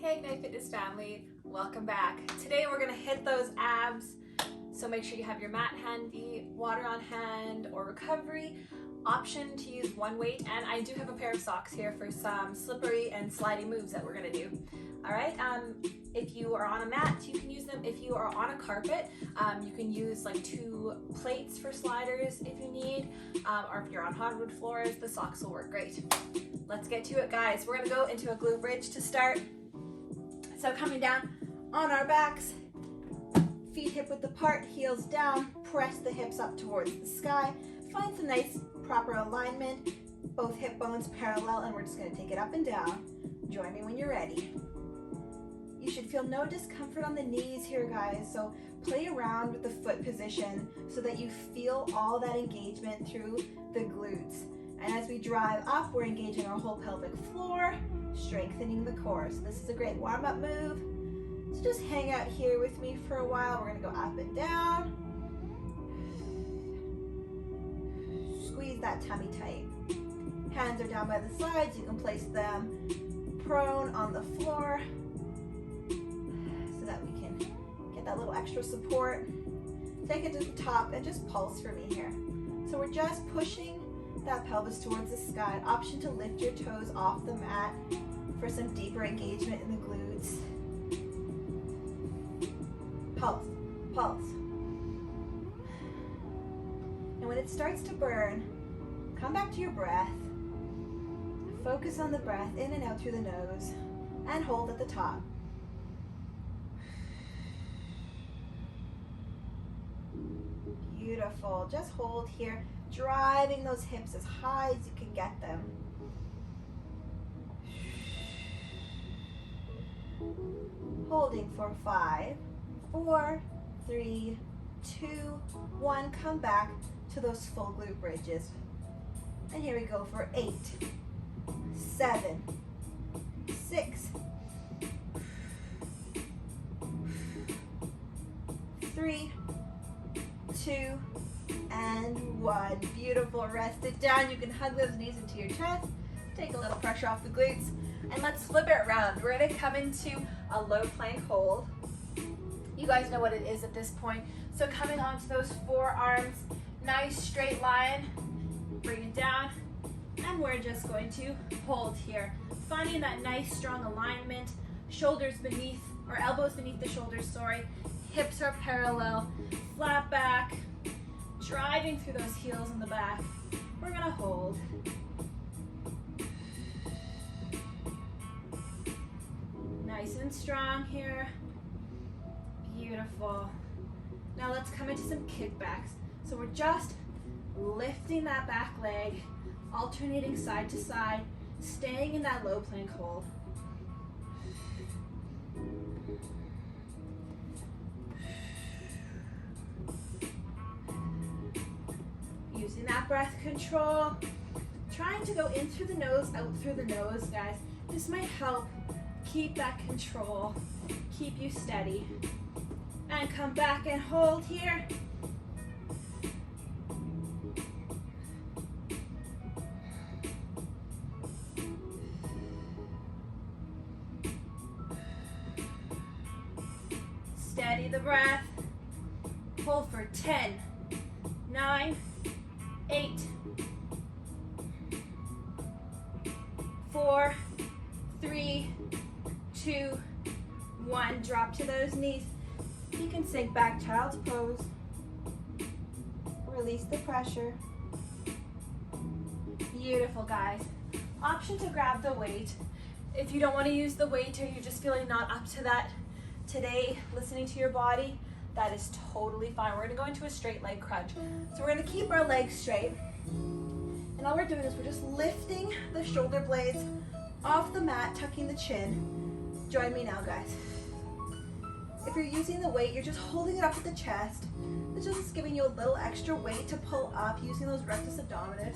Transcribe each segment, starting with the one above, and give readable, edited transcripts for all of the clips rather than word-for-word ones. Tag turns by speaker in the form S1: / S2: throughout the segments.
S1: Hey Ignite Fitness family, welcome back. Today we're gonna hit those abs, so make sure you have your mat handy, water on hand, or recovery. Option to use one weight, and I do have a pair of socks here for some slippery and slidey moves that we're gonna do. All right, if you are on a mat, you can use them. If you are on a carpet, you can use like 2 plates for sliders if you need, or if you're on hardwood floors, the socks will work great. Let's get to it, guys. We're gonna go into a glute bridge to start. So coming down on our backs, feet hip width apart, heels down, press the hips up towards the sky. Find some nice proper alignment, both hip bones parallel, and we're just gonna take it up and down. Join me when you're ready. You should feel no discomfort on the knees here, guys, so play around with the foot position so that you feel all that engagement through the glutes. And as we drive up, we're engaging our whole pelvic floor, strengthening the core. So this is a great warm-up move. So just hang out here with me for a while. We're gonna go up and down. Squeeze that tummy tight. Hands are down by the sides. You can place them prone on the floor so that we can get that little extra support. Take it to the top and just pulse for me here. So we're just pushing that pelvis towards the sky. Option to lift your toes off the mat for some deeper engagement in the glutes. Pulse, pulse. And when it starts to burn, come back to your breath. Focus on the breath in and out through the nose and hold at the top. Beautiful. Just hold here, driving those hips as high as you can get them. Holding for 5, 4, 3, 2, 1. Come back to those full glute bridges. And here we go for 8, 7, 6, 3, 2, and 1. Beautiful. Rest it down. You can hug those knees into your chest. Take a little pressure off the glutes. And let's flip it around. We're going to come into a low plank hold. You guys know what it is at this point. So coming onto those forearms, nice straight line. Bring it down. And we're just going to hold here. Finding that nice strong alignment. Shoulders beneath, or elbows beneath the shoulders, sorry. Hips are parallel. Flat back. Driving through those heels in the back. We're gonna hold. Nice and strong here. Beautiful. Now let's come into some kickbacks. So we're just lifting that back leg, alternating side to side, staying in that low plank hold. Using that breath control, trying to go in through the nose, out through the nose, guys. This might help keep that control, keep you steady. And come back and hold here. Steady the breath. Hold for 10, 9, 8, 4, 3, 2, 1. Drop to those knees. You can sink back, child's pose. Release the pressure. Beautiful, guys. Option to grab the weight. If you don't want to use the weight, or you're just feeling not up to that today, listening to your body, that is totally fine. We're gonna go into a straight leg crunch. So we're gonna keep our legs straight. And all we're doing is we're just lifting the shoulder blades off the mat, tucking the chin. Join me now, guys. If you're using the weight, you're just holding it up at the chest. It's just giving you a little extra weight to pull up using those rectus abdominis.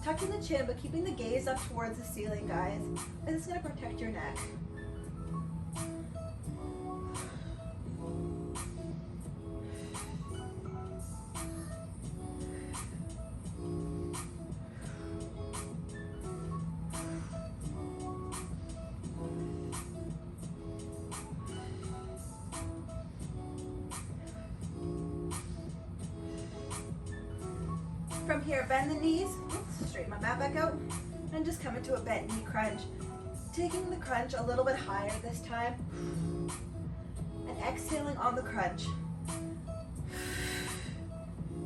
S1: Tucking the chin, but keeping the gaze up towards the ceiling, guys. This is gonna protect your neck.
S2: here, bend the knees. Oops, straighten my mat back out. And just come into a bent knee crunch. Taking the crunch a little bit higher this time. And exhaling on the crunch.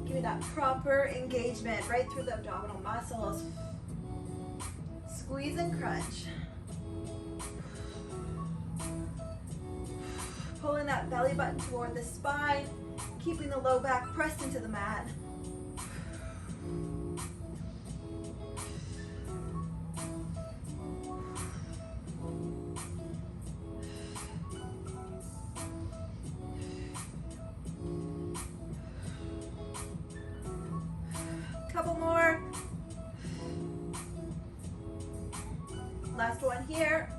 S2: Give me that proper engagement right through the abdominal muscles. Squeeze and crunch. Pulling that belly button toward the spine, keeping the low back pressed into the mat. Couple more. Last one here.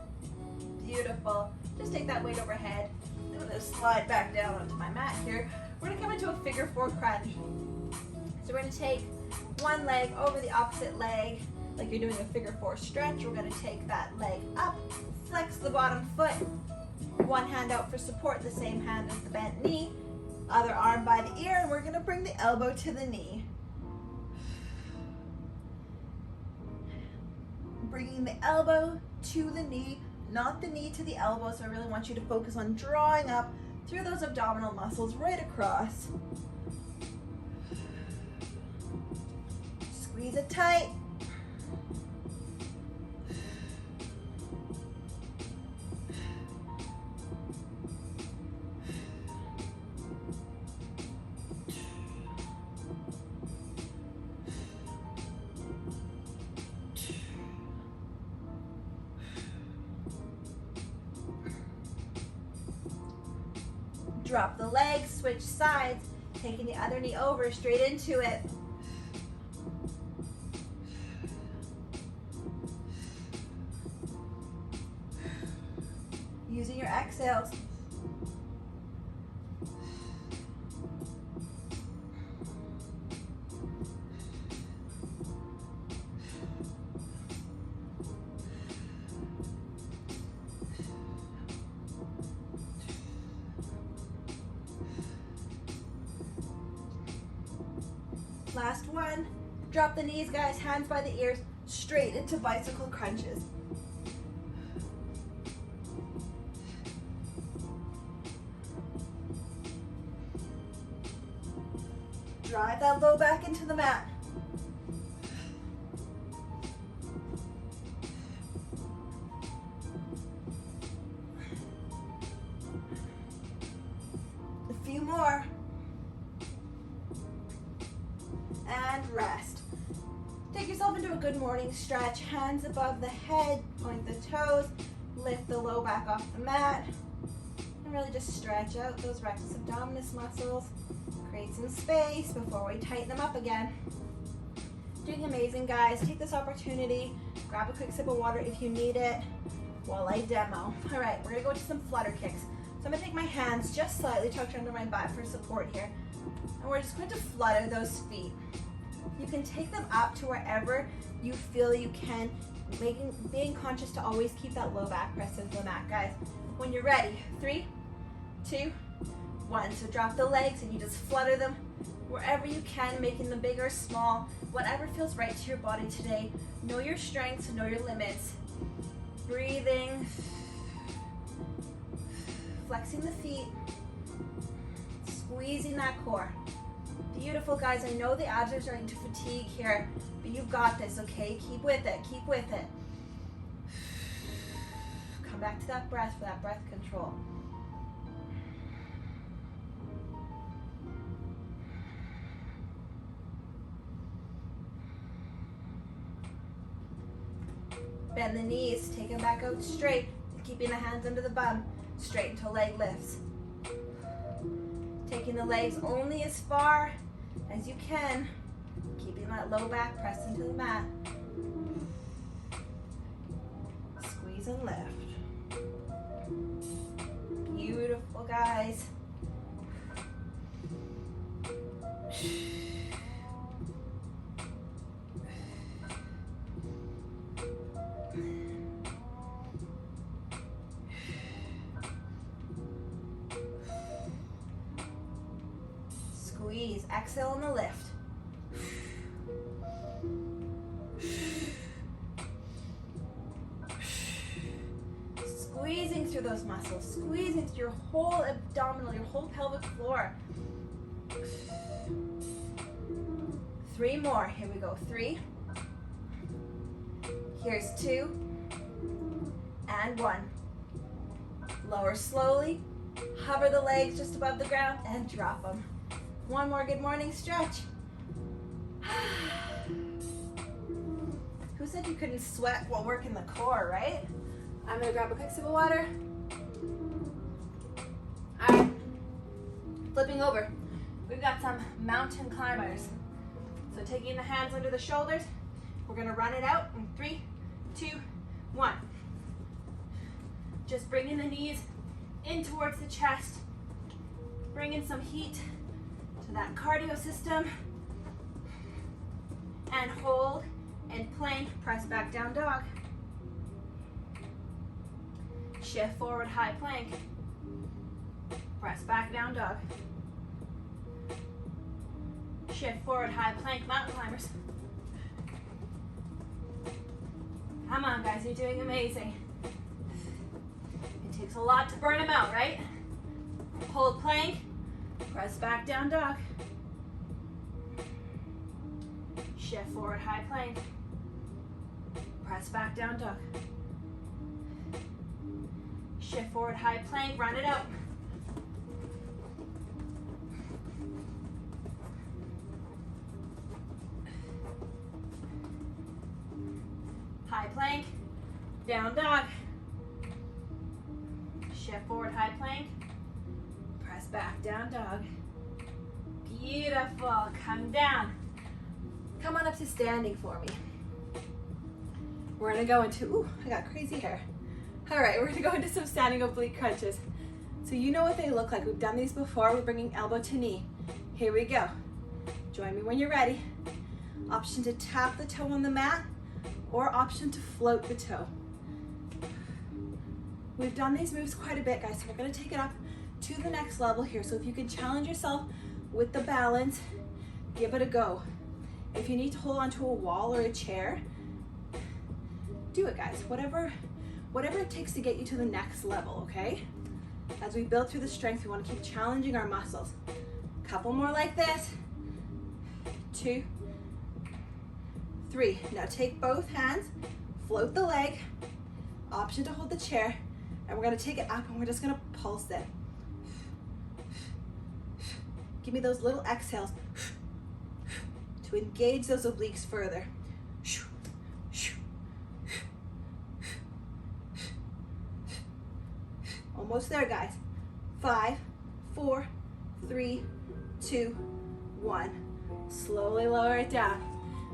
S2: Beautiful. Just take that weight overhead. I'm going to slide back down onto my mat here. We're going to come into a figure four crunch. So we're going to take one leg over the opposite leg, like you're doing a figure four stretch. We're going to take that leg up, flex the bottom foot, one hand out for support, the same hand as the bent knee, other arm by the ear, and we're going to bring the elbow to the knee. Bringing the elbow to the knee, not the knee to the elbow, so I really want you to focus on drawing up through those abdominal muscles right across. Squeeze it tight. Drop the leg, switch sides, taking the other knee over, straight into it. Using your exhales. Last one. Drop the knees, guys, hands by the ears, straight into bicycle crunches. Drive that low back into the mat. A few more. And rest. Take yourself into a good morning stretch. Hands above the head, point the toes, lift the low back off the mat, and really just stretch out those rectus abdominis muscles. Create some space before we tighten them up again. Doing amazing, guys. Take this opportunity, grab a quick sip of water if you need it while I demo. All right, we're gonna go to some flutter kicks. So I'm gonna take my hands just slightly tucked under my butt for support here, and we're just going to flutter those feet. You can take them up to wherever you feel you can, being conscious to always keep that low back pressed into the mat, guys. When you're ready, 3, 2, 1. So drop the legs and you just flutter them wherever you can, making them big or small, whatever feels right to your body today. Know your strengths, know your limits. Breathing, flexing the feet, squeezing that core. Beautiful, guys. I know the abs are starting to fatigue here, but you've got this, okay? Keep with it, keep with it. Come back to that breath for that breath control. Bend the knees, take them back out straight, keeping the hands under the bum, straight until leg lifts. Taking the legs only as far as you can, keeping that low back pressed into the mat. Squeeze and lift. Beautiful, guys. Squeeze, exhale on the lift. through those muscles. Squeezing through your whole abdominal, your whole pelvic floor. 3 more. Here we go. 3. Here's 2. And 1. Lower slowly. Hover the legs just above the ground and drop them. 1 more good morning stretch. Who said you couldn't sweat while working the core, right? I'm gonna grab a quick sip of water. All right, flipping over. We've got some mountain climbers. So taking the hands under the shoulders, we're gonna run it out in 3, 2, 1. Just bringing the knees in towards the chest, bringing some heat to that cardio system, and hold and plank, press back down dog. Shift forward, high plank. Press back down dog. Shift forward, high plank, mountain climbers. Come on guys, you're doing amazing. It takes a lot to burn them out, right? Hold plank, press back down dog. Shift forward, high plank. Press back down dog. Shift forward, high plank, run it out. High plank, down dog. Shift forward, high plank. Press back down dog. Beautiful, come down. Come on up to standing for me. We're gonna go into, ooh, I got crazy hair. All right, we're gonna go into some standing oblique crunches. So you know what they look like. We've done these before. We're bringing elbow to knee. Here we go. Join me when you're ready. Option to tap the toe on the mat or option to float the toe. We've done these moves quite a bit, guys, so we're gonna take it up to the next level here. So if you can challenge yourself with the balance, give it a go. If you need to hold onto a wall or a chair, do it, guys. Whatever it takes to get you to the next level, okay? As we build through the strength, we want to keep challenging our muscles. Couple more like this. 2, 3. Now take both hands, float the leg, option to hold the chair, and we're gonna take it up and we're just gonna pulse it. Give me those little exhales to engage those obliques further. Almost there, guys. 5, 4, 3, 2, 1. Slowly lower it down.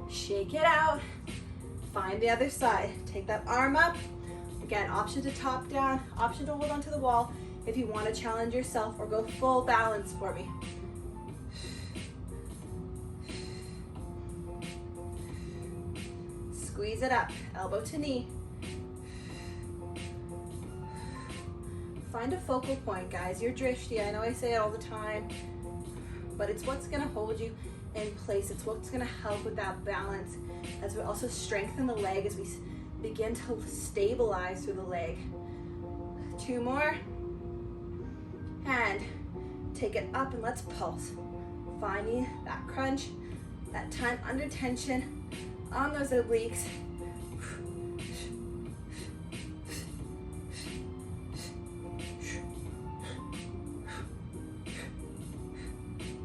S2: Shake it out. Find the other side. Take that arm up. Again, option to top down, option to hold onto the wall if you want to challenge yourself or go full balance for me. Squeeze it up, elbow to knee. Find a focal point, guys. You're drifty. I know I say it all the time, but it's what's gonna hold you in place. It's what's gonna help with that balance as we also strengthen the leg as we begin to stabilize through the leg. 2 more. And take it up and let's pulse. Finding that crunch, that time under tension on those obliques.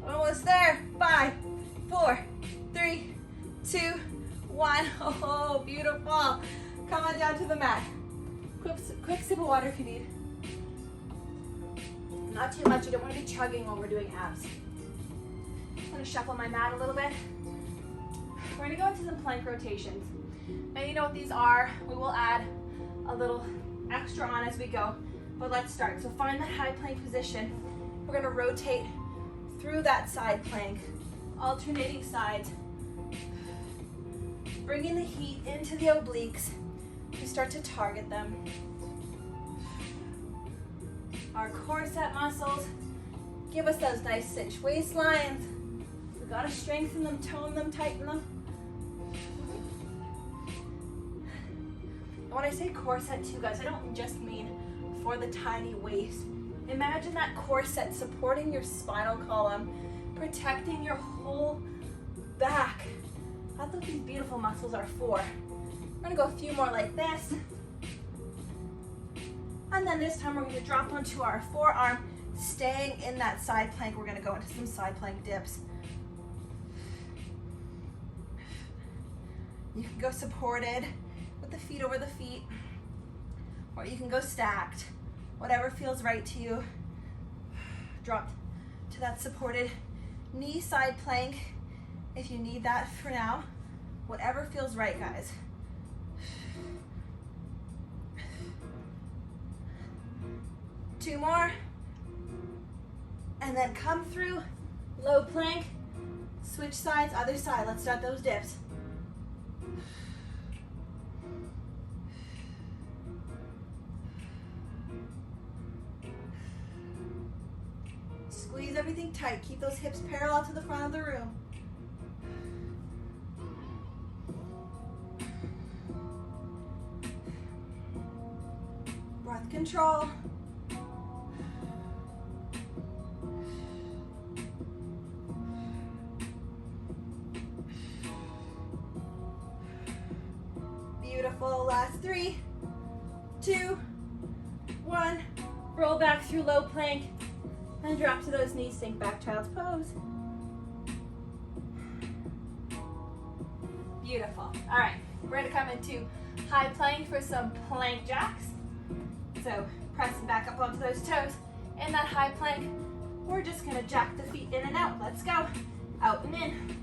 S2: Almost there. 5, 4, 3, 2, 1. Oh, beautiful. Come on down to the mat. Quick sip of water if you need. Not too much. You don't want to be chugging while we're doing abs. I'm going to shuffle my mat a little bit. We're going to go into some plank rotations. Now you know what these are. We will add a little extra on as we go, but let's start. So find that high plank position. We're going to rotate through that side plank, alternating sides, bringing the heat into the obliques. We start to target them. Our core set muscles give us those nice cinch waistlines. We gotta strengthen them, tone them, tighten them. And when I say core set too, guys, I don't just mean for the tiny waist. Imagine that corset supporting your spinal column, protecting your whole back. That's what these beautiful muscles are for. We're gonna go a few more like this. And then this time we're gonna drop onto our forearm, staying in that side plank. We're gonna go into some side plank dips. You can go supported with the feet over the feet, or you can go stacked. Whatever feels right to you. Drop to that supported knee side plank if you need that for now. Whatever feels right, guys. Two more. And then come through, low plank, switch sides, other side. Let's start those dips. Squeeze everything tight. Keep those hips parallel to the front of the room. Breath control. Beautiful. Last 3, 2, 1. Roll back through low plank and drop to those knees. Sink back, child's pose. Beautiful. All right, we're gonna come into high plank for some plank jacks. So pressing back up onto those toes. In that high plank, we're just gonna jack the feet in and out. Let's go. Out and in.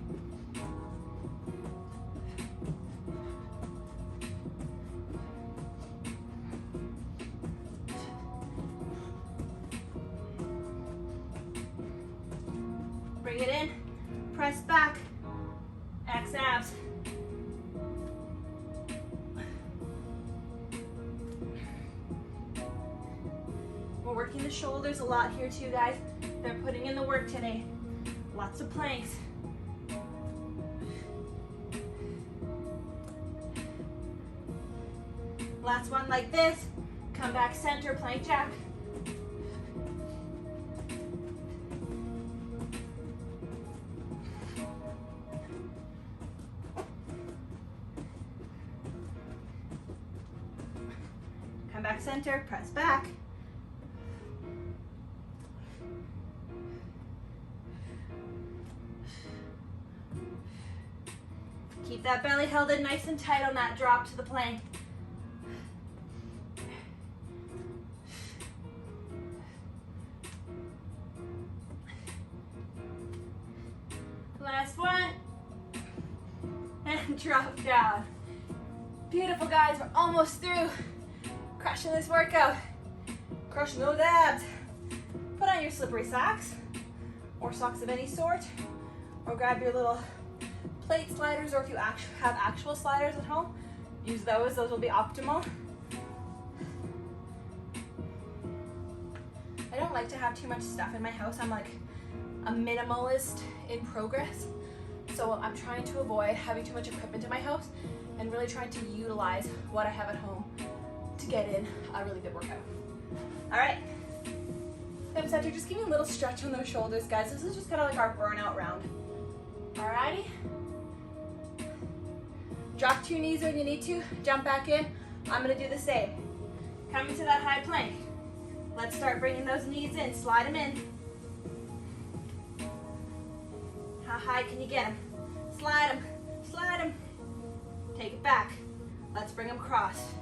S2: Bring it in, press back, X abs. We're working the shoulders a lot here too, guys. They're putting in the work today. Lots of planks. Last one like this. Come back center, plank jack. Come back center, press back. Keep that belly held in nice and tight on that drop to the plank. Last one. And drop down. Beautiful, guys. We're almost through. Crushing this workout. Crushing those abs. Put on your slippery socks, or socks of any sort, or grab your little plate sliders, or if you have actual sliders at home, use those. Those will be optimal. I don't like to have too much stuff in my house. I'm like a minimalist in progress. So I'm trying to avoid having too much equipment in my house and really trying to utilize what I have at home to get in a really good workout. All right. Hip center, just give me a little stretch on those shoulders, guys. This is just kind of like our burnout round. Alrighty. Drop to your knees when you need to. Jump back in. I'm gonna do the same. Come into that high plank. Let's start bringing those knees in. Slide them in. How high can you get them? Slide them. Slide them. Take it back. Let's bring them across.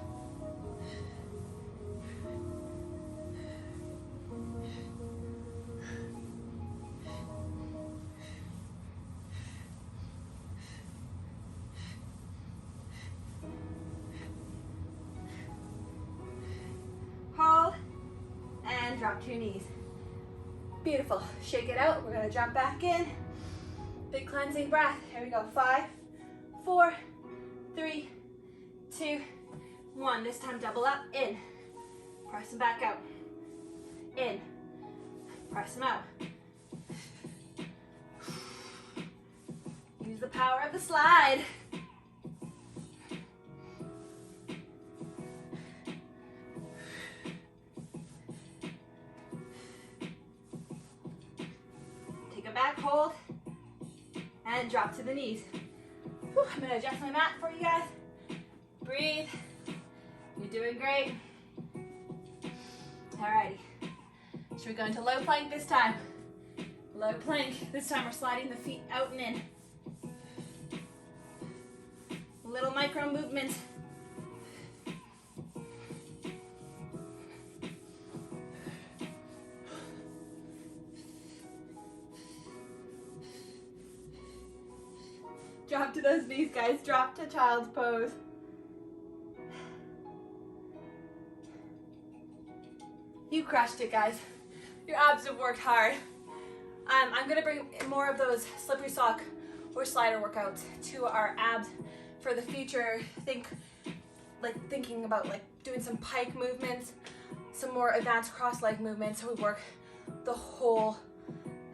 S2: Hold and drop to your knees. Beautiful. Shake it out. We're going to jump back in. Big cleansing breath. Here we go. 5, 4, 3, 2, 1. This time double up. In. Press them back out. In. Press them out. Use the power of the slide. and drop to the knees. Whew, I'm gonna adjust my mat for you guys. Breathe. You're doing great. Alrighty. Should we go into low plank this time? Low plank. This time we're sliding the feet out and in. Little micro movements. Drop to those knees, guys. Drop to child's pose. You crushed it, guys. Your abs have worked hard. I'm gonna bring more of those slippery sock or slider workouts to our abs for the future. Thinking about doing some pike movements, some more advanced cross leg movements. So we work the whole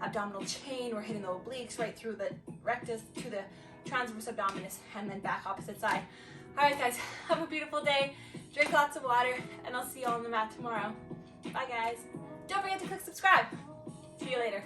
S2: abdominal chain. We're hitting the obliques right through the rectus to the transverse abdominis and then back opposite side. All right, guys, have a beautiful day. Drink lots of water, and I'll see you all on the mat tomorrow. Bye, guys. Don't forget to click subscribe. See you later.